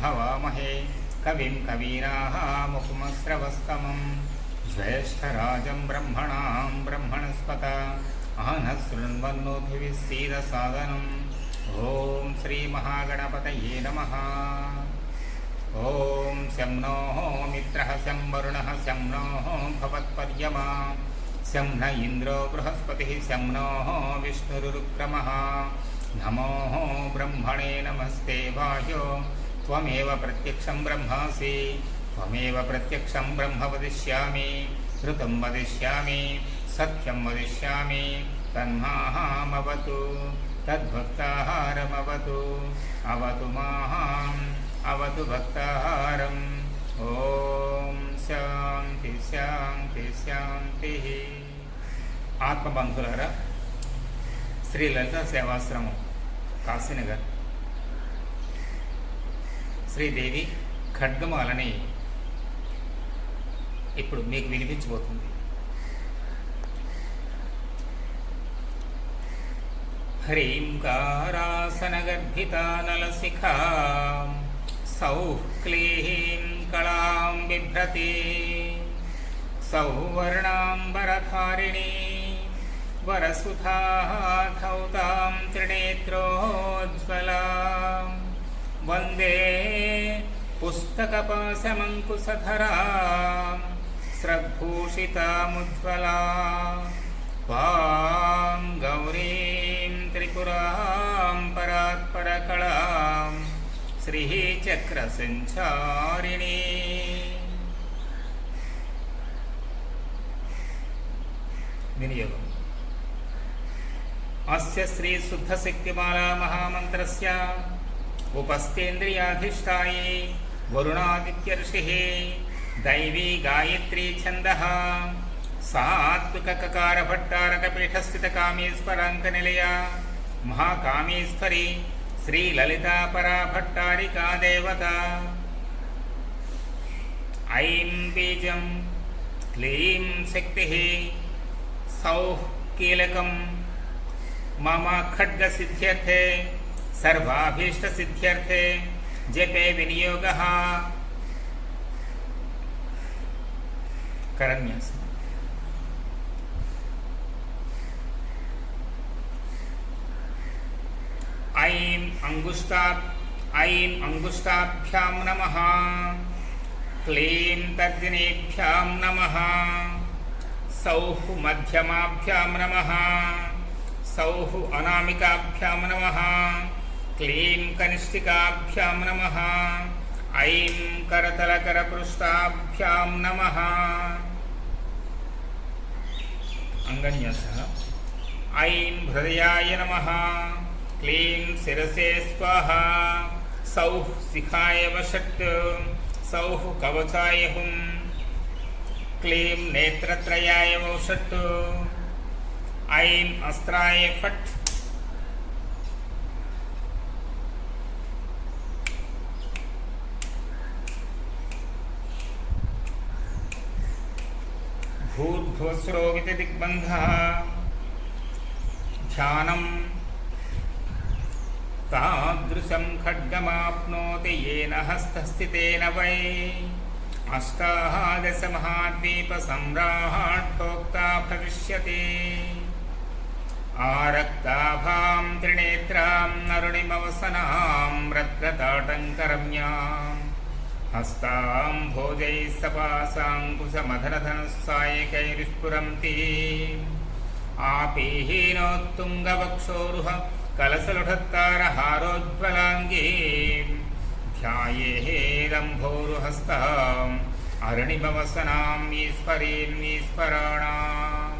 हवामहे कविं कवीनामुपमश्रवस्तमं ज्येष्ठराजं ब्रह्मणां ब्रह्मणस्पत आहनः शृण्वन्नोभिः सीदसादनम् ओं श्रीमहागणपतये नमः। ओं शं नो मित्रः शं वरुणः शं नो भवत्पर्यमा शं न इन्द्रो बृहस्पतिः शं नो विष्णुरुक्रमः। नमो ब्रह्मणे नमस्ते वायो त्वमेव प्रत्यक्षं ब्रह्मासि त्वमेव प्रत्यक्षं ब्रह्म वदिष्यामि ऋतं वदिष्यामि सत्यं वदिष्यामि तन्मामवतु तद्भक्ताहारमवतु अवतु माम् अवतु भक्ताहारम्। ओम शांति शांति शांति। आत्मबंधुलारा శ్రీ లలిత సేవాశ్రమం కాశీనగర్ శ్రీదేవి ఖడ్గమాలని ఇప్పుడు మీకు వినిపించబోతుంది. హ్రీంకారాసనగర్భితా నలశిఖా సౌః క్లీం కళాం బిభ్రతి సౌవర్ణాంబరధారిణీ వరసుధాధౌతాం త్రినేత్రోజ్వలాం వందే పుస్తకపాశమంకుశధరాం స్రగ్భూషితాముజ్వలాం వాం గౌరీం త్రిపురాం పరాత్పరకళాం శ్రీచక్రసంచారిణీ. వినియోగం. అస్య శ్రీ శుద్ధ శక్తిమాలా మహామంత్రస్య ఉపస్థేంద్రియాధిష్టాయే వరుణాదిత్యర్షిః దైవీ గాయత్రీ ఛందః సాత్విక కకార భట్టారక పీఠస్థిత కామేశ్వరాంక నిలయ మహాకామేశ్వరి శ్రీ లలితా పరా భట్టారికా దేవత. ఐం బీజం క్లీం శక్తిః సౌః కీలకం मम खड्ग सिद्ध्यर्थे सर्वाभीष्ट सिद्ध्यर्थे जपे विनियोगः. करन्यास. ऐं अंगुष्ठाभ्यां नमः क्लीं तर्जनीभ्यां नमः सौः मध्यमाभ्यां नमः सौः अनामिकाभ्यां नमः क्लीं कनिष्ठिकाभ्यां नमः ऐं करतलकरपृष्ठाभ्यां नमः. अंगन्यासः. ऐं हृदयाय नमः क्लीं शिरसे स्वाहा सौः शिखाय वषट् सौः कवचाय हुं क्लीं नेत्रत्रयाय वषट् ऐं अस्त्राय फट्. भूर्भुवस्रोविति दिग्बन्धः ध्यानं तादृशं खड्गमाप्नोति येन हस्तस्थितेन वै अष्टादश महाद्वीपसम्राट्ठोक्ता भविष्यति. आरक्ताभां त्रिनेत्रां अरुणिमवसनां रत्नताटङ्करम्यां हस्तां भोजैः सपासाङ्कुशमधरधनुस्सायकैर्स्फुरन्ति आपीहीनोत्तुङ्गवक्षोरुह कलसलुठत्तारहारोज्ज्वलाङ्गीं ध्यायेदम्भोरुहस्ताम् अरुणिमवसनां ईश्वरीं ईश्वराणाम्.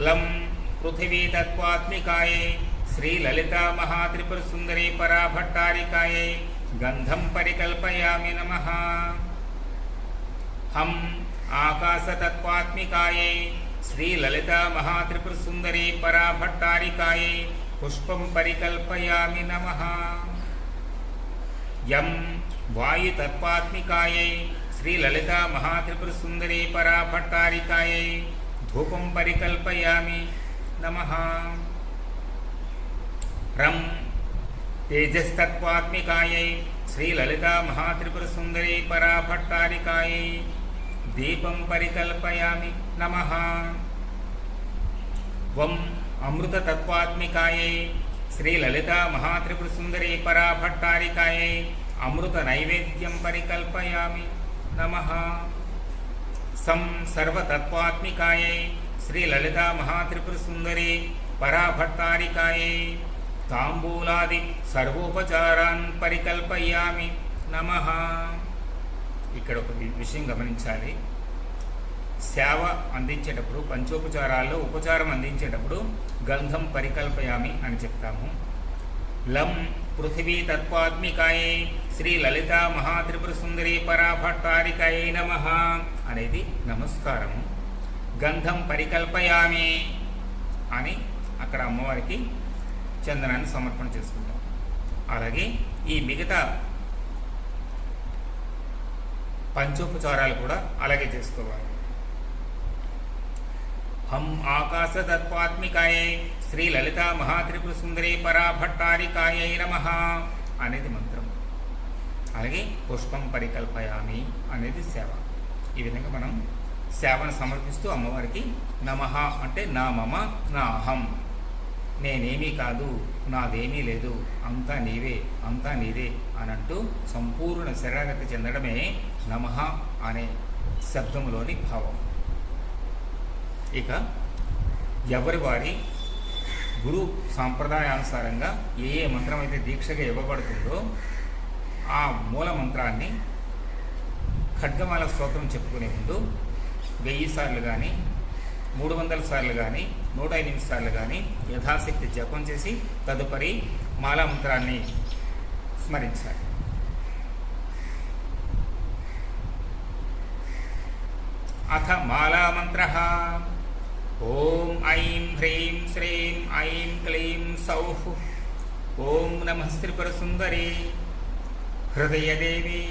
लं पृथिवी तत्त्वात्मिकायै श्री ललिता महात्रिपुर सुंदरी परा भट्टारिकायै गंधं परिकल्पयामि नमः. हम आकाश तत्त्वात्मिकायै श्री ललिता महात्रिपुर सुंदरी परा भट्टारिकायै पुष्पं परिकल्पयामि नमः. यं वायु तत्त्वात्मिकायै श्री ललिता महात्रिपुर सुंदरी परा भट्टारिकायै धूपं परिकल्पयामि नमः. रं తేజస్తత్వాత్మికాయై శ్రీలలితా మహాత్రిపురసుందరీ పరాభట్టారికాయై దీపం పరికల్పయామి నమః. వం అమృతతత్వాత్మికాయై శ్రీలలితా మహాత్రిపురసుందరీ పరాభట్టారికాయై అమృత నైవేద్యం పరికల్పయామి నమః. సం సర్వతత్వాత్మికాయై శ్రీలలితా మహాత్రిపురసుందరీ పరాభట్టారికాయై తాంబూలాది సర్వోపచారాన్ పరికల్పయామి నమః. ఇక్కడ ఒక విషయం గమనించాలి. సేవ అందించేటప్పుడు పంచోపచారాల్లో ఉపచారం అందించేటప్పుడు గంధం పరికల్పయామి అని చెప్తాము. లం పృథివీ తత్వాత్మికాయై శ్రీ లలితా మహాత్రిపురసుందరీ పరాభట్టారికాయై నమః అనేది నమస్కారము. గంధం పరికల్పయామి అని అక్కడ అమ్మవారికి చందనాన్ని సమర్పణ చేసుకుంటాం. అలాగే ఈ మిగతా పంచోపచారాలు కూడా అలాగే చేసుకోవాలి. హం ఆకాశతత్వాత్మికాయై శ్రీ లలితా మహాత్రిపురసుందరీ పరాభట్టారికాయై నమః అనేది మంత్రం. అలాగే పుష్పం పరికల్పయామి అనేది సేవ. ఈ విధంగా మనం సేవను సమర్పిస్తూ అమ్మవారికి నమః అంటే నా మమ నా అహం, నేనేమీ కాదు, నాదేమీ లేదు, అంతా నీవే, అంతా నీదే అని అంటూ సంపూర్ణ శరణాగతి చెందడమే నమః అనే శబ్దంలోని భావం. ఇక ఎవరి వారి గురు సాంప్రదాయానుసారంగా ఏ ఏ మంత్రం అయితే దీక్షగా ఇవ్వబడుతుందో ఆ మూల మంత్రాన్ని ఖడ్గమాల స్తోత్రం చెప్పుకునే ముందు 1000 సార్లు కానీ 300 సార్లు కానీ 108 సార్లు కానీ యథాశక్తి జపం చేసి తదుపరి మాలా మంత్రాన్ని స్మరించాలి. అథ మాలా మంత్రః. ఓం ఐం హ్రీం శ్రీం ఐం క్లీం సౌః. ఓం నమః త్రిపురసుందరీ హృదయదేవి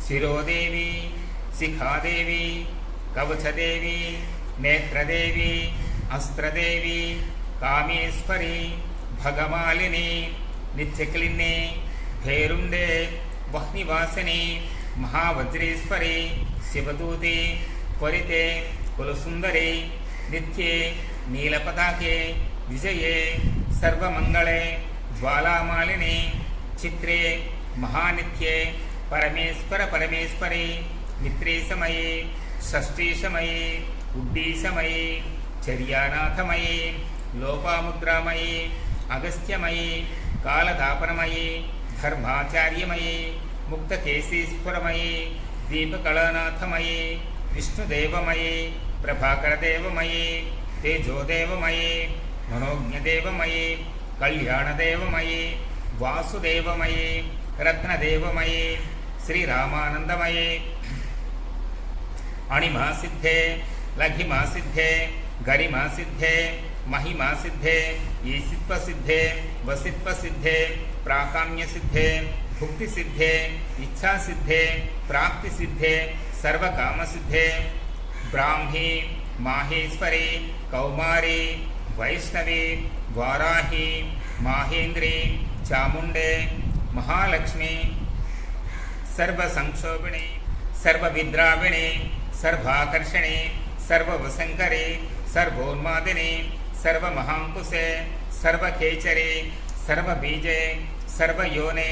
శిరోదేవి శిఖాదేవి కవచదేవి నేత్రదేవి అస్త్రదేవి కామేశ్వరి భగమాలిని నిత్యక్లిన్నే భేరుండే వహ్నివాసిని మహావజ్రేశ్వరి శివదూతి త్వరితే కులసుందరి నిత్యే నీలపతాకే విజయే సర్వమంగళే జ్వాలామాలిని చిత్రే మహానిత్యే పరమేశ్వర పరమేశ్వరి మిత్రేశమయీ షష్ఠీశమయీ ఉడ్డీశమయీ చర్యానాథమయీ లోపాముద్రామయీ అగస్త్యమయీ కాలదాపనమయీ ధర్మాచార్యమయీ ముక్తకేశీశ్వరమయీ దీపకళానాథమయీ విష్ణుదేవమయీ ప్రభాకరదేవమయీ తేజోదేవమయీ మనోజ్ఞదేవమయీ కళ్యాణదేవమయీ వాసుదేవమయీ రత్నదేవమయీ శ్రీరామానందమయీ అణిమాసిద్ధే లఘిమాసిద్ధే గరిమాసిద్ధే మహిమాసిద్ధే ఈసిత్వసిద్ధే వసిత్వసిద్ధే ప్రాకామ్యసిద్ధే భుక్తిసిద్ధే ఇచ్ఛాసిద్ధే ప్రాప్తిసిద్ధే సర్వకామసిద్ధే బ్రాహ్మీ మాహేశ్వరి కౌమారి వైష్ణవి వారాహి మాహేంద్రి చాముండే మహాలక్ష్మి సర్వసంక్షోభిణి సర్వవిద్రావిణి సర్వాకర్షణి సర్వవశంకరి సర్వోన్మాదిని సర్వమహాంకుశే సర్వఖేచరి సర్వబీజే సర్వయోనే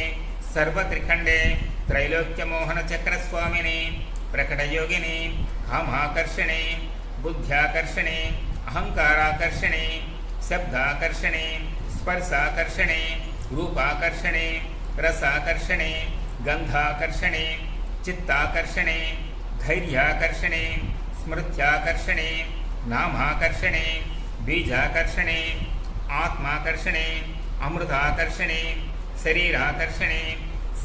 సర్వత్రిఖండే త్రైలోక్యమోహన చక్రస్వామిని ప్రకటయోగిని కామాకర్షణి బుద్ధ్యాకర్షణి అహంకారాకర్షణి శబ్దాకర్షణి స్పర్శాకర్షణి రూపాకర్షణి రసాకర్షణి గంధాకర్షణి చిత్తాకర్షణి ధైర్యాకర్షణి స్మృత్యాకర్షణి నామాకర్షణి బీజాకర్షణి ఆత్మాకర్షణి అమృతాకర్షణి శరీరాకర్షణి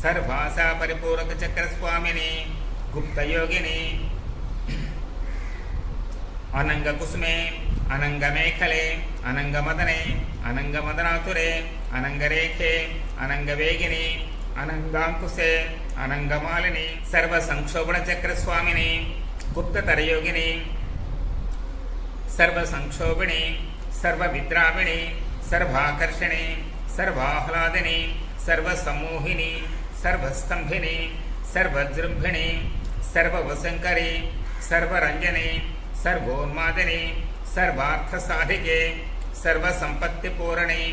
సర్వాసా పరిపూరక చక్రస్వామిని గుప్తయోగిని అనంగకుసుమే అనంగమేఖలే అనంగమదనే అనంగమదనాతురే అనంగరేఖే అనంగవేగిని అనంగాంకుశే అనంగమాలిని సర్వసంక్షోభణ చక్రస్వామిని గుప్తతరయోగిని సర్వసంక్షోభిణి సర్వవిద్రావిణి సర్వాకర్షణి సర్వాహ్లాదిని सर्वसम्मोहिनी सर्वस्थंभिनी सर्वजृंभिणी सर्ववशंकरी सर्वरंजनी सर्वोन्मादिनी सर्वार्थसाधिके सर्वसंपत्तिपूरणी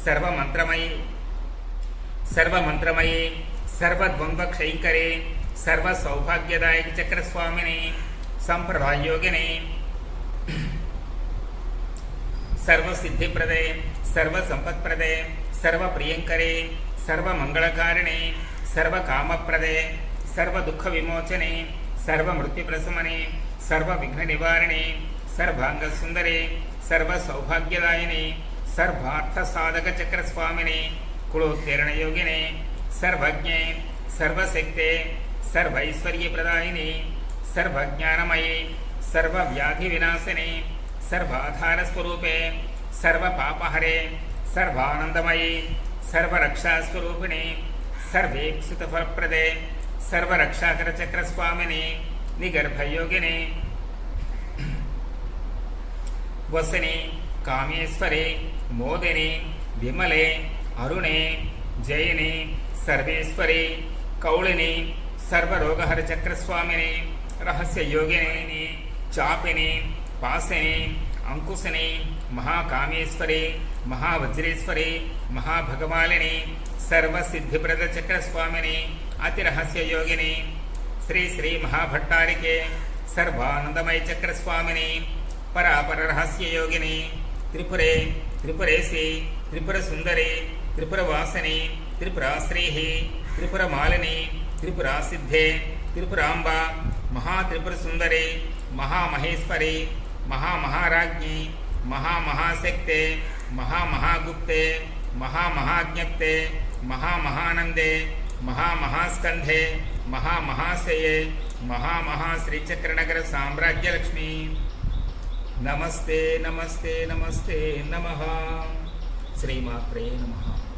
सर्वमंत्रमयी सर्वद्वंद्वक्षयंकरी सर्वसौभाग्यदायक चक्रस्वामिनी संप्रदायोगिनी सर्वसिद्धिप्रदे सर्वसंपत्प्रदे सर्वप्रियंकरे सर्वमंगलकारिणे सर्वकामप्रदे सर्वदुःखविमोचने सर्वमृत्युप्रशमने सर्वविघ्ननिवारणे सर्वांगसुंदरे सर्वसौभाग्यदायिने सर्वार्थसाधकचक्रस्वामिने कुलोत्तीर्णयोगिने सर्वज्ञे सर्वशक्ते सर्वैश्वर्यप्रदायिने सर्वज्ञानमये सर्वव्याधिविनाशिने सर्वाधारस्वरूपे सर्वपापहरे सर्वानंदमयी सर्वरक्षास्वरूपिणे सर्वेक्षितफलप्रदे सर्वरक्षाकरचक्रस्वामिने निगर्भयोगिने वसने कामेश्वरे मोदिने विमले अरुणे जयिने सर्वेश्वरे कौलिने सर्वरोगहरचक्रस्वामिने रहस्ययोगिने चापिने पासिने अंकुशने महाकामेश्वरे महावज्रेश्वरे महाभगवालिने सर्वसिद्धिप्रदचक्रस्वामिने अतिरहस्ययोगिने श्री श्री महाभट्टारिके सर्वानंदमय चक्रस्वामिने परापररहस्ययोगिने त्रिपुरे त्रिपुरेशे त्रिपुरसुंदरे त्रिपुरवासिने त्रिपुराश्रीः त्रिपुरमालिने त्रिपुरासिद्धे त्रिपुरांबा महात्रिपुरसुंदरे महामहेश्वरे महामहाराज्ञी महामहाशक्ते महामहागुप्ते महामहाज्ञप्ते महामहानंदे महामहास्कंधे महामहाशये महामहाश्रीचक्रनगर साम्राज्यलक्ष्मी नमस्ते नमस्ते नमस्ते नमः श्रीमात्रे नमः।